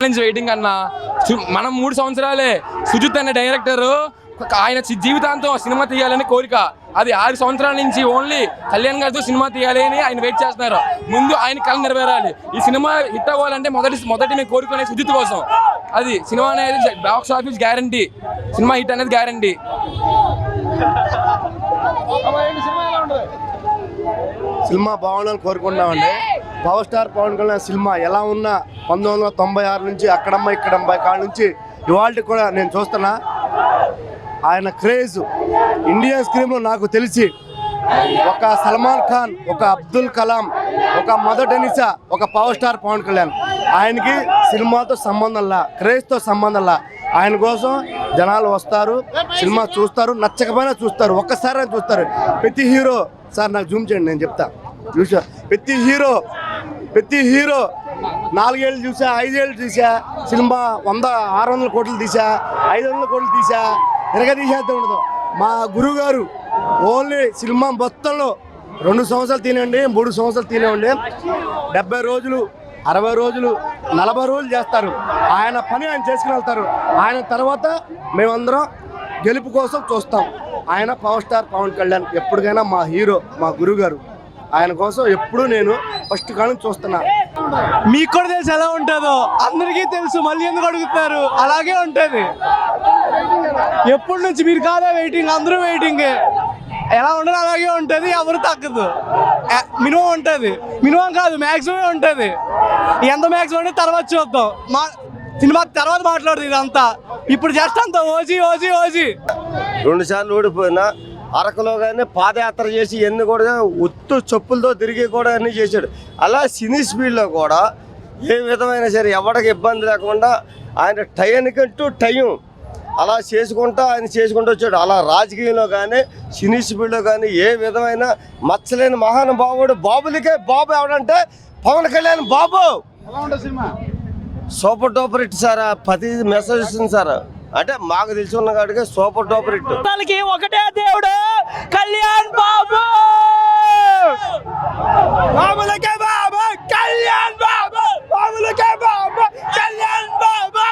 నుంచి వెయిటింగ్ అన్న. మనం 3 సంవత్సరాలే. సుజిత్ అనే డైరెక్టర్ ఆయన జీవితాంతం సినిమా తీయాలని కోరిక. అది 6 సంవత్సరాల నుంచి ఓన్లీ కళ్యాణ్ గారితో సినిమా తీయాలి అని ఆయన వెయిట్ చేస్తున్నారు. ముందు ఆయన కళ నెరవేరాలి. ఈ సినిమా హిట్ అవ్వాలంటే మొదటి మేము కోరుకునే సుజిత్ కోసం. అది సినిమా అనేది box office guarantee. Cinema hit అనేది గ్యారంటీ. సినిమా బాగుండాలని కోరుకుంటున్నామండి. Power star Pawan Kalyan cinema ఎలా ఉన్నా 1996 నుంచి అక్కడమ్మ ఇక్కడమ్మ కాడ నుంచి ఇవాళ కూడా నేను చూస్తున్నా. ఆయన క్రేజ్ ఇండియన్ స్క్రీన్లో నాకు తెలిసి ఒక సల్మాన్ ఖాన్, ఒక అబ్దుల్ కలాం, ఒక మదర్ టెనిసా, ఒక పవర్ స్టార్ పవన్ కళ్యాణ్. ఆయనకి సినిమాతో సంబంధంలా, క్రేజ్తో సంబంధంలా. ఆయన కోసం జనాలు వస్తారు, సినిమా చూస్తారు, నచ్చకపోయినా చూస్తారు, ఒక్కసారి చూస్తారు. ప్రతి హీరో సార్ నాకు జూమ్ చేయండి, నేను చెప్తా. చూసా ప్రతి హీరో 4 ఏళ్ళు చూసా, 5 ఏళ్ళు చూసా. సినిమా 600 కోట్లు తీసా, 500 కోట్లు తీసా, తీసేద్దాం ఉండదు. మా గురువు గారు ఓన్లీ సినిమా మొత్తంలో 2 సంవత్సరాలు తినండి, 3 సంవత్సరాలు తినండి, 70 రోజులు, 60 రోజులు, 40 రోజులు చేస్తారు. ఆయన పని ఆయన చేసుకుని వెళ్తారు. ఆయన తర్వాత మేమందరం గెలుపు కోసం చూస్తాం. ఆయన పవర్ స్టార్ పవన్ కళ్యాణ్ ఎప్పటికైనా మా హీరో, మా గురువు గారు. ఆయన కోసం ఎప్పుడు నేను ఫస్ట్ కాలం చూస్తున్నా. మీకు కూడా తెలుసు ఎలా ఉంటుందో, అందరికీ తెలుసు, మళ్ళీ ఎందుకు అడుగుతారు? అలాగే ఉంటుంది. ఎప్పటి నుంచి మీరు కాదా వెయిటింగ్, అందరూ వెయిటింగే. ఎలా ఉండదు అలాగే ఉంటుంది, ఎవరు తగ్గదు. మినిమం ఉంటుంది, మినిమం కాదు మ్యాక్సిమం ఉంటుంది. ఎంత మ్యాక్సిమం అంటే తర్వాత చూద్దాం, మా సినిమా తర్వాత మాట్లాడుతుంది ఇదంతా. ఇప్పుడు జస్ట్ అంతా ఓజీ 2 సార్లు ఓడిపోయినా అరకులో కానీ పాదయాత్ర చేసి ఎన్ని కూడా ఉత్తు చెప్పులతో తిరిగి కూడా అన్నీ చేశాడు. అలా సినీ స్పీడ్లో కూడా ఏ విధమైన సరే ఎవరికి ఇబ్బంది లేకుండా ఆయన టైంకంటూ టైం అలా ఆయన చేసుకుంటూ వచ్చాడు. అలా రాజకీయంలో కానీ సినీ స్పీడ్లో కానీ ఏ విధమైన మచ్చలేని మహానుభావుడు. బాబులకే బాబు ఎవడంటే పవన్ కళ్యాణ్ బాబు. Super duper hit sir. 10 message ఇస్తుంది సార్. అంటే మాకు తెలిసి ఉన్న కాడికి సూపర్ డూపర్ హిట్. ఒకటే దేవుడు కళ్యాణ్ బాబు. బాబులకే బాబు కళ్యాణ్ బాబు. బాబులకే బాబు కళ్యాణ్ బాబు.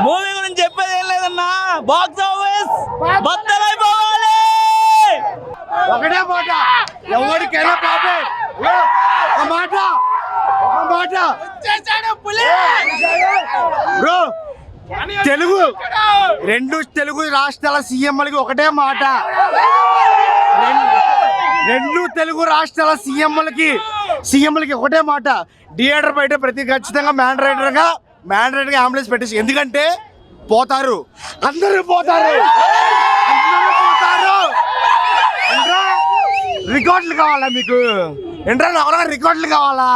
మూవీ గురించి చెప్పేది ఏం లేదన్నా, బాక్స్ ఆఫీస్ బద్దలైపోవాలి. ఒకటే మాట, ఎవరికైనా బాబే. ఒక మాట బ్రో, తెలుగు రాష్ట్రాల సీఎంలకి ఒకటే మాట. 2 తెలుగు రాష్ట్రాల సీఎంలకి ఒకటే మాట. థియేటర్ బయట ప్రతి ఖచ్చితంగా మ్యాండరేటర్గా అంబులెన్స్ పెట్టేసి. ఎందుకంటే పోతారు, అందరూ పోతారు. రికార్డులు కావాలా మీకు? ఏంట్రా నవరా రికార్డులు కావాలా?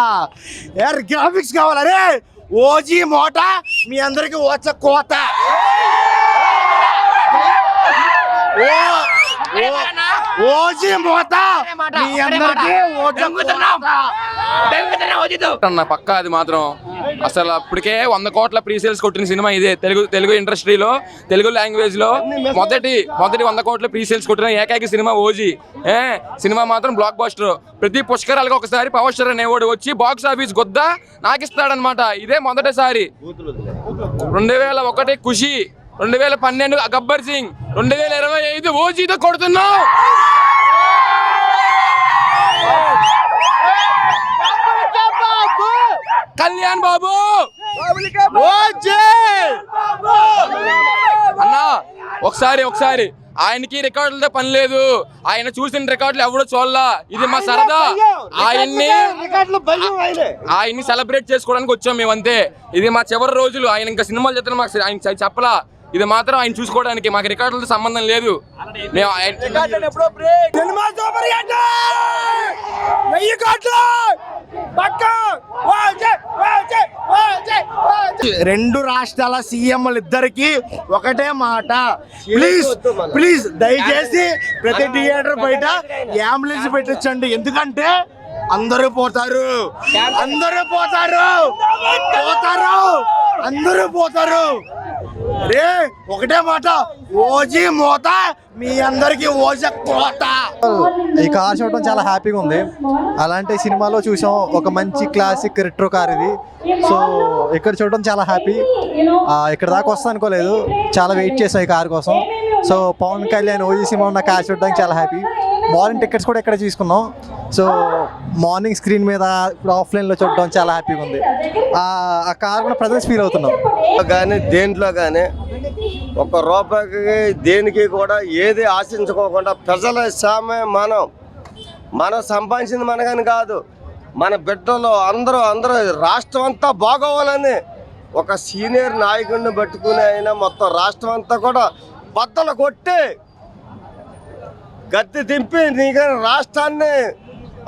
గ్రాఫిక్స్ కావాలా? రే ఓజీ మోట మీ అందరికి వచ్చ కోత. ఓజీ మోత మీ అందరికి అన్న పక్కా. అది మాత్రం అసలు అప్పటికే 100 కోట్ల ప్రీసేల్స్ కొట్టిన సినిమా ఇదే. తెలుగు ఇండస్ట్రీలో, తెలుగు లాంగ్వేజ్ లో మొదటి 100 కోట్ల ప్రీసేల్స్ కొట్టిన ఏకైక సినిమా ఓజీ. సినిమా మాత్రం బ్లాక్ బస్టర్. ప్రతి పుష్కరాలకు ఒకసారి పవర్ స్టార్ అనేవాడు వచ్చి బాక్స్ ఆఫీస్ గొద్ద నాకిస్తాడనమాట. ఇదే మొదటిసారి. 2001 ఖుషి, 2012 గబ్బర్ సింగ్, 2025 ఓజీతో కొడుతున్నాం. కళ్యాణ్ బాబు అన్నా. ఒకసారి ఆయనకి రికార్డులతో పని లేదు. ఆయన చూసిన రికార్డులు ఎవడో చూడలా. ఇది మా సరదా. ఆయన్ని సెలబ్రేట్ చేసుకోవడానికి వచ్చాం మేమంతే. ఇది మా చివరి రోజులు. ఆయన ఇంకా సినిమాలు చేస్తున్నా మాకు ఆయన చెప్పలా. ఇది మాత్రం ఆయన చూసుకోవడానికి. మాకు రికార్డులతో సంబంధం లేదు. మేము 2 రాష్ట్రాల సీఎంలు ఇద్దరికి ఒకటే మాట. ప్లీజ్ దయచేసి ప్రతి థియేటర్ బయట అంబులెన్స్ పెట్టించండి. ఎందుకంటే అందరూ పోతారు. రే ఒకటే మాట, ఓజీ మోత మీ అందరికి ఓజ కోత. ఈ కార్ చూడటం చాలా హ్యాపీగా ఉంది. అలాంటి సినిమాలో చూసాం, ఒక మంచి క్లాసిక్ రెట్రో కార్ ఇది. సో ఇక్కడ చూడటం చాలా హ్యాపీ. ఇక్కడ దాకా వస్తా అనుకోలేదు, చాలా వెయిట్ చేసాం ఈ కార్ కోసం. సో పవన్ కళ్యాణ్ ఓజీ సినిమా ఉన్న కార్ చూడడానికి చాలా హ్యాపీ. మార్నింగ్ టికెట్స్ కూడా ఇక్కడ తీసుకున్నాం. సో మార్నింగ్ స్క్రీన్ మీద ఇప్పుడు ఆఫ్లైన్లో చూడటం చాలా హ్యాపీగా ఉంది. ఆ కార్ కూడా ప్రజెన్స్ ఫీల్ అవుతున్నాం. కానీ దేంట్లో కానీ ఒక రూపాయికి దేనికి కూడా ఏది ఆశించుకోకుండా ప్రజల సామే మనం సంపాదించింది మనకని కాదు, మన బిడ్డలు అందరూ రాష్ట్రం అంతా బాగోవాలని ఒక సీనియర్ నాయకుడిని పట్టుకుని అయినా మొత్తం రాష్ట్రం అంతా కూడా బద్దలు కొట్టి గద్దె దింపి నీకు రాష్ట్రాన్ని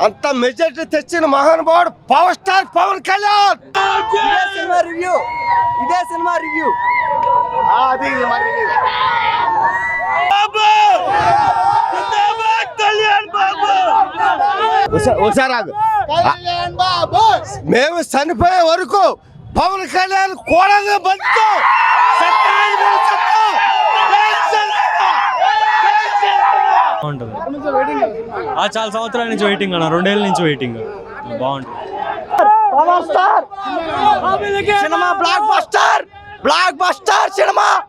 అంత మెజారిటీ తెచ్చిన మహానుభావుడు పవర్ స్టార్ పవన్ కళ్యాణ్. ఇదే సినిమా రివ్యూ. మేము చనిపోయే వరకు పవన్ కళ్యాణ్ కూడా బాగుంటుంది. చాలా సంవత్సరాల నుంచి వెయిటింగ్ అన్న, 2 ఏళ్ళ నుంచి వెయిటింగ్. బాగుంటుంది. Cinema block buster cinema.